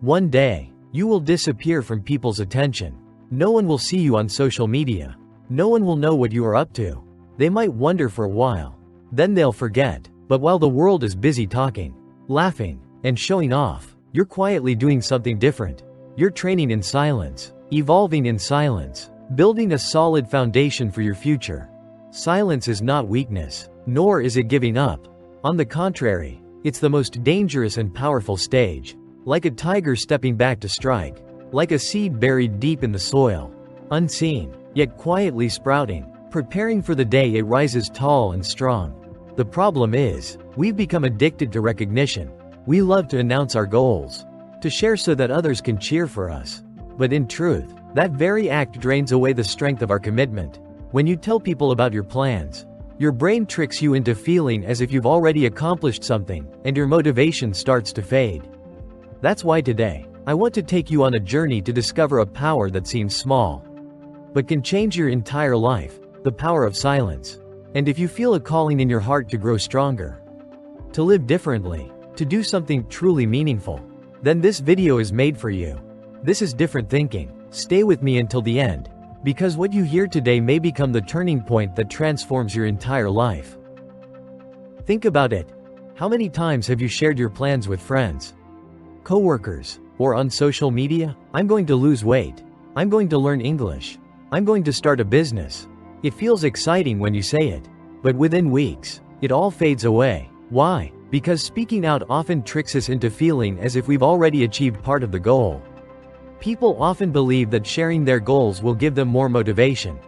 One day, you will disappear from people's attention. No one will see you on social media. No one will know what you are up to. They might wonder for a while. Then they'll forget. But while the world is busy talking, laughing, and showing off, you're quietly doing something different. You're training in silence, evolving in silence, building a solid foundation for your future. Silence is not weakness, nor is it giving up. On the contrary, it's the most dangerous and powerful stage. Like a tiger stepping back to strike. Like a seed buried deep in the soil. Unseen, yet quietly sprouting, preparing for the day it rises tall and strong. The problem is, we've become addicted to recognition. We love to announce our goals, to share so that others can cheer for us. But in truth, that very act drains away the strength of our commitment. When you tell people about your plans, your brain tricks you into feeling as if you've already accomplished something, and your motivation starts to fade. That's why today, I want to take you on a journey to discover a power that seems small, but can change your entire life, the power of silence. And if you feel a calling in your heart to grow stronger, to live differently, to do something truly meaningful, then this video is made for you. This is Different Thinking. Stay with me until the end, because what you hear today may become the turning point that transforms your entire life. Think about it. How many times have you shared your plans with friends, coworkers, or on social media? I'm going to lose weight. I'm going to learn English. I'm going to start a business. It feels exciting when you say it, but within weeks, it all fades away. Why? Because speaking out often tricks us into feeling as if we've already achieved part of the goal. People often believe that sharing their goals will give them more motivation.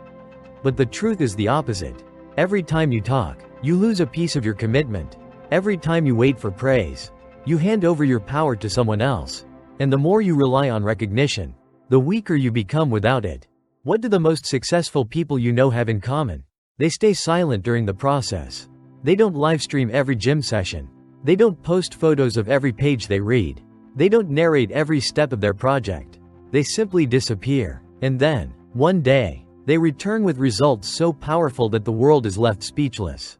But the truth is the opposite. Every time you talk, you lose a piece of your commitment. Every time you wait for praise, you hand over your power to someone else. And the more you rely on recognition, the weaker you become without it. What do the most successful people you know have in common? They stay silent during the process. They don't livestream every gym session. They don't post photos of every page they read. They don't narrate every step of their project. They simply disappear. And then, one day, they return with results so powerful that the world is left speechless.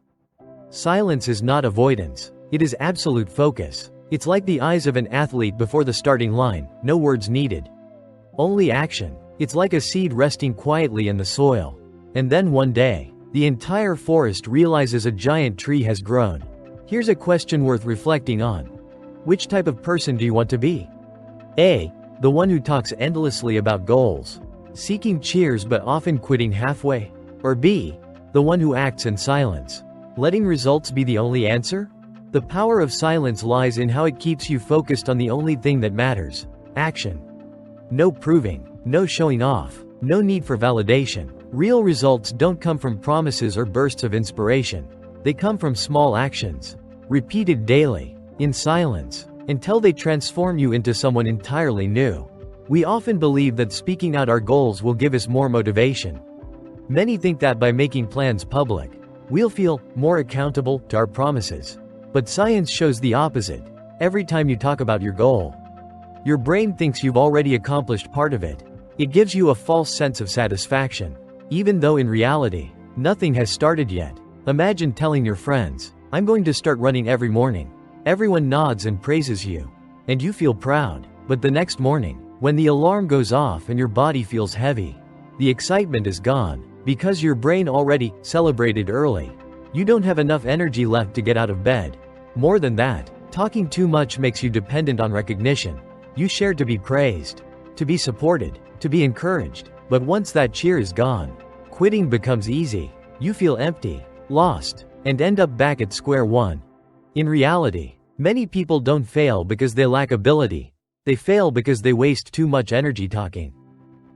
Silence is not avoidance. It is absolute focus. It's like the eyes of an athlete before the starting line, no words needed. Only action. It's like a seed resting quietly in the soil. And then one day, the entire forest realizes a giant tree has grown. Here's a question worth reflecting on. Which type of person do you want to be? A. The one who talks endlessly about goals, seeking cheers but often quitting halfway? Or B. The one who acts in silence, letting results be the only answer? The power of silence lies in how it keeps you focused on the only thing that matters: action. No proving, no showing off, no need for validation. Real results don't come from promises or bursts of inspiration. They come from small actions, repeated daily, in silence, until they transform you into someone entirely new. We often believe that speaking out our goals will give us more motivation. Many think that by making plans public, we'll feel more accountable to our promises. But science shows the opposite. Every time you talk about your goal, your brain thinks you've already accomplished part of it. It gives you a false sense of satisfaction, even though in reality, nothing has started yet. Imagine telling your friends, "I'm going to start running every morning." Everyone nods and praises you, and you feel proud. But the next morning, when the alarm goes off and your body feels heavy, the excitement is gone, because your brain already celebrated early. You don't have enough energy left to get out of bed. More than that, talking too much makes you dependent on recognition. You share to be praised, to be supported, to be encouraged. But once that cheer is gone, quitting becomes easy. You feel empty, lost, and end up back at square one. In reality, many people don't fail because they lack ability. They fail because they waste too much energy talking.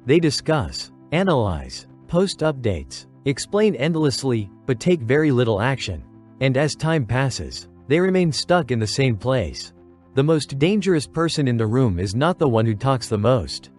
They discuss, analyze, post updates, explain endlessly, but take very little action. And as time passes, they remain stuck in the same place. The most dangerous person in the room is not the one who talks the most,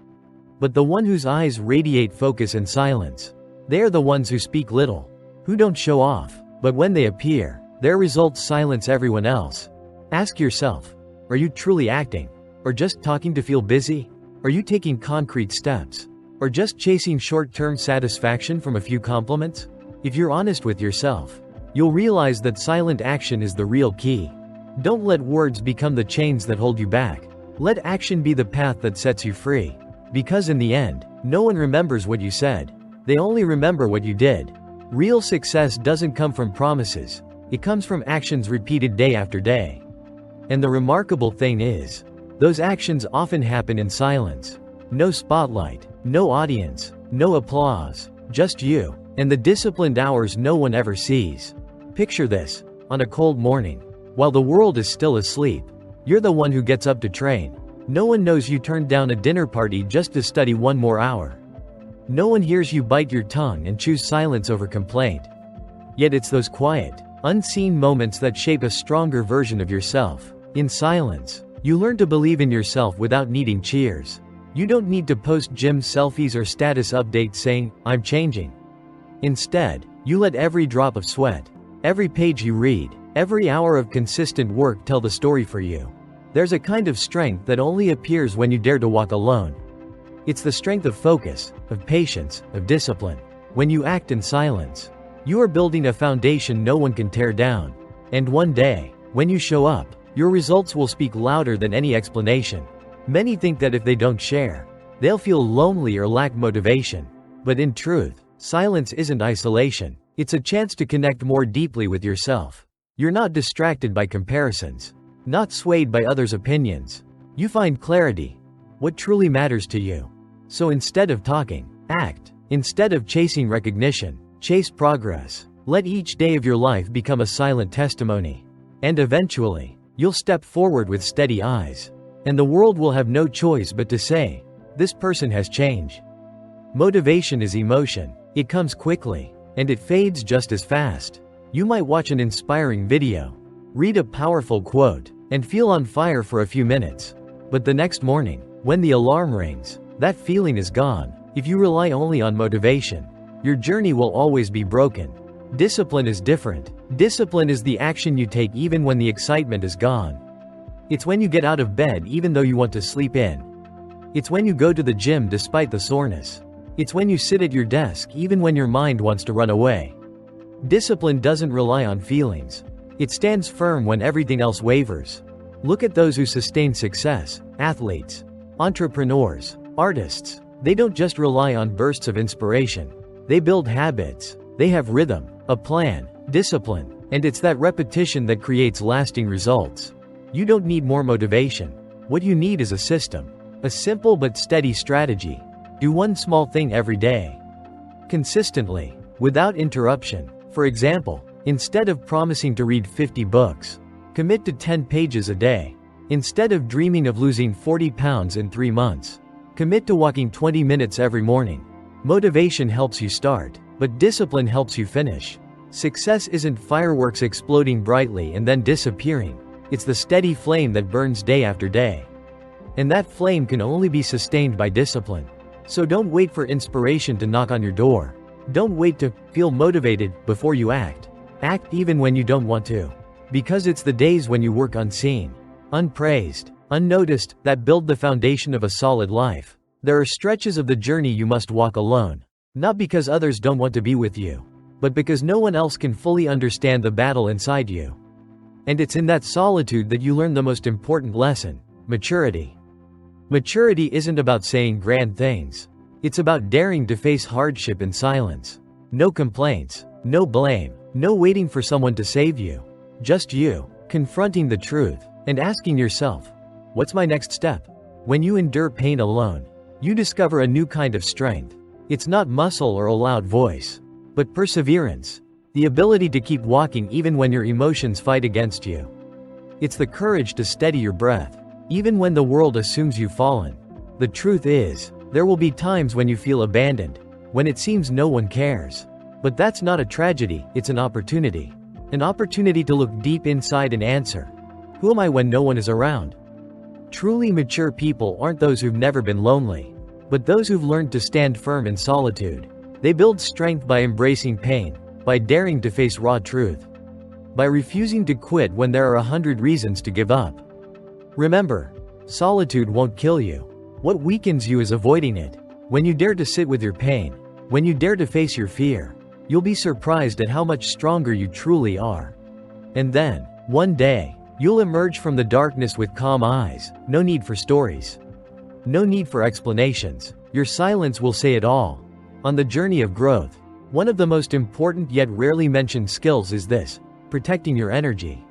but the one whose eyes radiate focus and silence. They are the ones who speak little, who don't show off, but when they appear, their results silence everyone else. Ask yourself, are you truly acting? Or just talking to feel busy? Are you taking concrete steps? Or just chasing short-term satisfaction from a few compliments? If you're honest with yourself, you'll realize that silent action is the real key. Don't let words become the chains that hold you back. Let action be the path that sets you free. Because in the end, no one remembers what you said. They only remember what you did. Real success doesn't come from promises. It comes from actions repeated day after day. And the remarkable thing is, those actions often happen in silence. No spotlight, no audience, no applause, just you, and the disciplined hours no one ever sees. Picture this, on a cold morning, while the world is still asleep, you're the one who gets up to train. No one knows you turned down a dinner party just to study one more hour. No one hears you bite your tongue and choose silence over complaint. Yet it's those quiet, unseen moments that shape a stronger version of yourself. In silence, you learn to believe in yourself without needing cheers. You don't need to post gym selfies or status updates saying, "I'm changing." Instead, you let every drop of sweat, every page you read, every hour of consistent work tell the story for you. There's a kind of strength that only appears when you dare to walk alone. It's the strength of focus, of patience, of discipline. When you act in silence, you are building a foundation no one can tear down. And one day, when you show up, your results will speak louder than any explanation. Many think that if they don't share, they'll feel lonely or lack motivation. But in truth, silence isn't isolation. It's a chance to connect more deeply with yourself. You're not distracted by comparisons, not swayed by others' opinions. You find clarity, what truly matters to you. So instead of talking, act. Instead of chasing recognition, chase progress. Let each day of your life become a silent testimony. And eventually, you'll step forward with steady eyes. And the world will have no choice but to say, "This person has changed." Motivation is emotion. It comes quickly, and it fades just as fast. You might watch an inspiring video, read a powerful quote, and feel on fire for a few minutes. But the next morning, when the alarm rings, that feeling is gone. If you rely only on motivation, your journey will always be broken. Discipline is different. Discipline is the action you take even when the excitement is gone. It's when you get out of bed even though you want to sleep in. It's when you go to the gym despite the soreness. It's when you sit at your desk even when your mind wants to run away. Discipline doesn't rely on feelings. It stands firm when everything else wavers. Look at those who sustain success: athletes, entrepreneurs, artists. They don't just rely on bursts of inspiration. They build habits. They have rhythm, a plan, discipline, and it's that repetition that creates lasting results. You don't need more motivation. What you need is a system. A simple but steady strategy. Do one small thing every day, consistently, without interruption. For example, instead of promising to read 50 books, commit to 10 pages a day. Instead of dreaming of losing 40 pounds in 3 months, commit to walking 20 minutes every morning. Motivation helps you start, but discipline helps you finish. Success isn't fireworks exploding brightly and then disappearing. It's the steady flame that burns day after day. And that flame can only be sustained by discipline. So don't wait for inspiration to knock on your door. Don't wait to feel motivated before you act. Act even when you don't want to. Because it's the days when you work unseen, unpraised, unnoticed, that build the foundation of a solid life. There are stretches of the journey you must walk alone. Not because others don't want to be with you, but because no one else can fully understand the battle inside you. And it's in that solitude that you learn the most important lesson: maturity. Maturity isn't about saying grand things. It's about daring to face hardship in silence. No complaints, no blame, no waiting for someone to save you. Just you, confronting the truth, and asking yourself, what's my next step? When you endure pain alone, you discover a new kind of strength. It's not muscle or a loud voice, but perseverance. The ability to keep walking even when your emotions fight against you. It's the courage to steady your breath, even when the world assumes you've fallen. The truth is, there will be times when you feel abandoned, when it seems no one cares. But that's not a tragedy, it's an opportunity. An opportunity to look deep inside and answer, who am I when no one is around? Truly mature people aren't those who've never been lonely, but those who've learned to stand firm in solitude. They build strength by embracing pain, by daring to face raw truth, by refusing to quit when there are 100 reasons to give up. Remember, solitude won't kill you. What weakens you is avoiding it. When you dare to sit with your pain, when you dare to face your fear, you'll be surprised at how much stronger you truly are. And then, one day, You'll emerge from the darkness with calm eyes, no need for stories. No need for explanations. Your silence will say it all. On the journey of growth, one of the most important yet rarely mentioned skills is this: protecting your energy.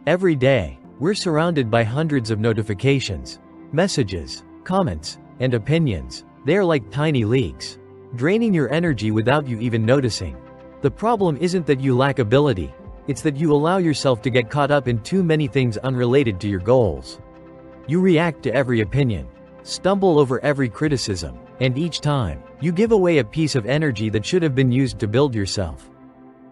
Every day, we're surrounded by hundreds of notifications, messages, comments, and opinions. They are like tiny leaks, draining your energy without you even noticing. The problem isn't that you lack ability, it's that you allow yourself to get caught up in too many things unrelated to your goals. You react to every opinion, stumble over every criticism, and each time, you give away a piece of energy that should have been used to build yourself.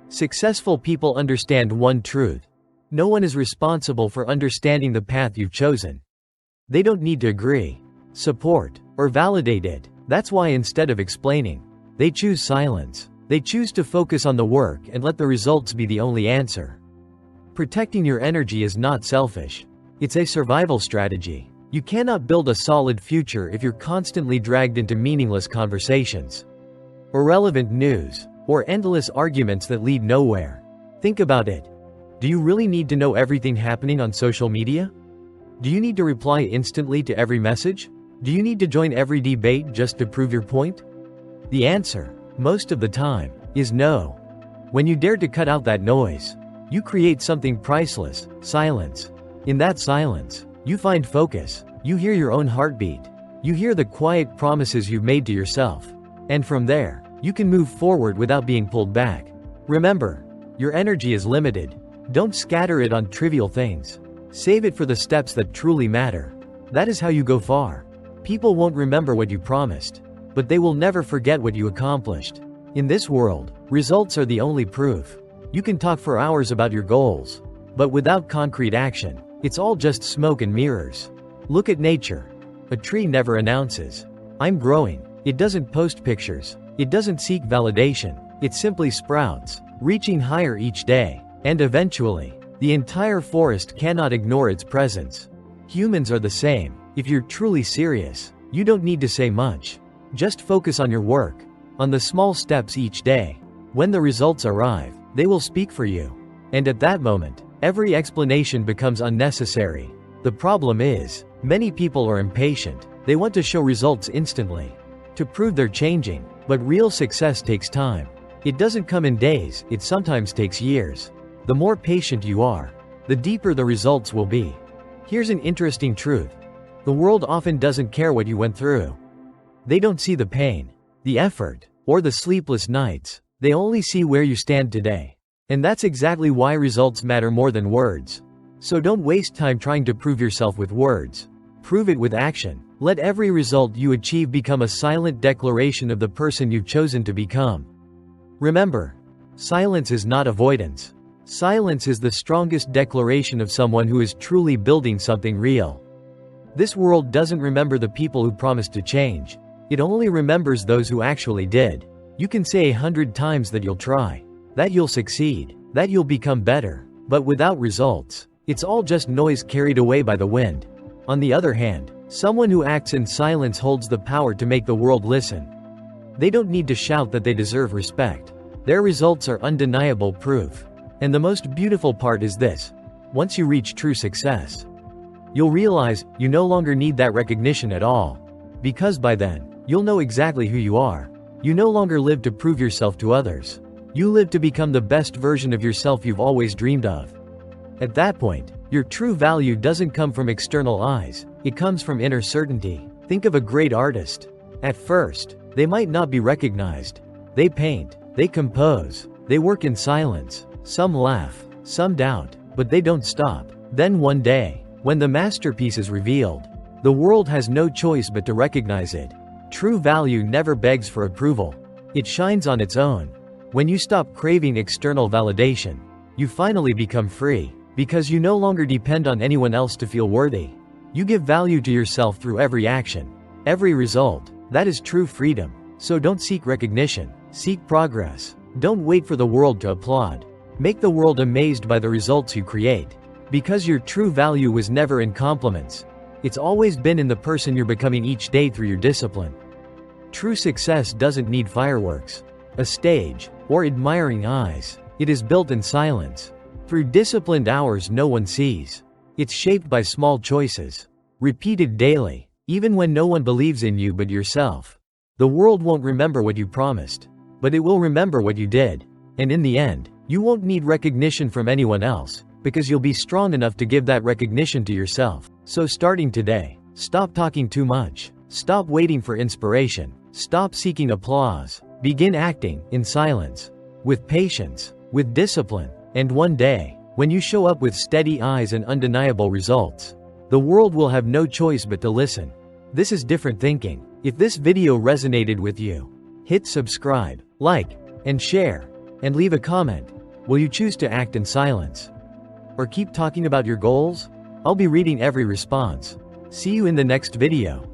Successful people understand one truth: no one is responsible for understanding the path you've chosen. They don't need to agree, support, or validate it. That's why instead of explaining, they choose silence. They choose to focus on the work and let the results be the only answer. Protecting your energy is not selfish. It's a survival strategy. You cannot build a solid future if you're constantly dragged into meaningless conversations, irrelevant news, or endless arguments that lead nowhere. Think about it. Do you really need to know everything happening on social media? Do you need to reply instantly to every message? Do you need to join every debate just to prove your point? The answer, most of the time, is no. When you dare to cut out that noise, you create something priceless: silence. In that silence, you find focus. You hear your own heartbeat. You hear the quiet promises you've made to yourself. And from there, you can move forward without being pulled back. Remember, your energy is limited. Don't scatter it on trivial things. Save it for the steps that truly matter. That is how you go far. People won't remember what you promised, but they will never forget what you accomplished. In this world, results are the only proof. You can talk for hours about your goals, but without concrete action, it's all just smoke and mirrors. Look at nature. A tree never announces, "I'm growing." It doesn't post pictures. It doesn't seek validation. It simply sprouts, reaching higher each day. And eventually, the entire forest cannot ignore its presence. Humans are the same. If you're truly serious, you don't need to say much. Just focus on your work, on the small steps each day. When the results arrive, they will speak for you. And at that moment, every explanation becomes unnecessary. The problem is, many people are impatient. They want to show results instantly, to prove they're changing. But real success takes time. It doesn't come in days, it sometimes takes years. The more patient you are, the deeper the results will be. Here's an interesting truth. The world often doesn't care what you went through. They don't see the pain, the effort, or the sleepless nights. They only see where you stand today. And that's exactly why results matter more than words. So don't waste time trying to prove yourself with words. Prove it with action. Let every result you achieve become a silent declaration of the person you've chosen to become. Remember, silence is not avoidance. Silence is the strongest declaration of someone who is truly building something real. This world doesn't remember the people who promised to change. It only remembers those who actually did. You can say 100 times that you'll try, that you'll succeed, that you'll become better, but without results, it's all just noise carried away by the wind. On the other hand, someone who acts in silence holds the power to make the world listen. They don't need to shout that they deserve respect. Their results are undeniable proof. And the most beautiful part is this: once you reach true success, you'll realize you no longer need that recognition at all. Because by then, you'll know exactly who you are. You no longer live to prove yourself to others. You live to become the best version of yourself you've always dreamed of. At that point, your true value doesn't come from external eyes, it comes from inner certainty. Think of a great artist. At first, they might not be recognized. They paint, they compose, they work in silence. Some laugh, some doubt, but they don't stop. Then one day, when the masterpiece is revealed, the world has no choice but to recognize it. True value never begs for approval. It shines on its own. When you stop craving external validation, you finally become free, because you no longer depend on anyone else to feel worthy. You give value to yourself through every action, every result. That is true freedom. So don't seek recognition, seek progress. Don't wait for the world to applaud. Make the world amazed by the results you create. Because your true value was never in compliments. It's always been in the person you're becoming each day through your discipline. True success doesn't need fireworks, a stage, or admiring eyes. It is built in silence, through disciplined hours no one sees. It's shaped by small choices, repeated daily, even when no one believes in you but yourself. The world won't remember what you promised, but it will remember what you did. And in the end, you won't need recognition from anyone else, because you'll be strong enough to give that recognition to yourself. So starting today, stop talking too much. Stop waiting for inspiration. Stop seeking applause. Begin acting in silence, with patience, with discipline. And one day, when you show up with steady eyes and undeniable results, the world will have no choice but to listen. This is Different Thinking. If this video resonated with you, hit subscribe, like, and share, and leave a comment. Will you choose to act in silence, or keep talking about your goals? I'll be reading every response. See you in the next video.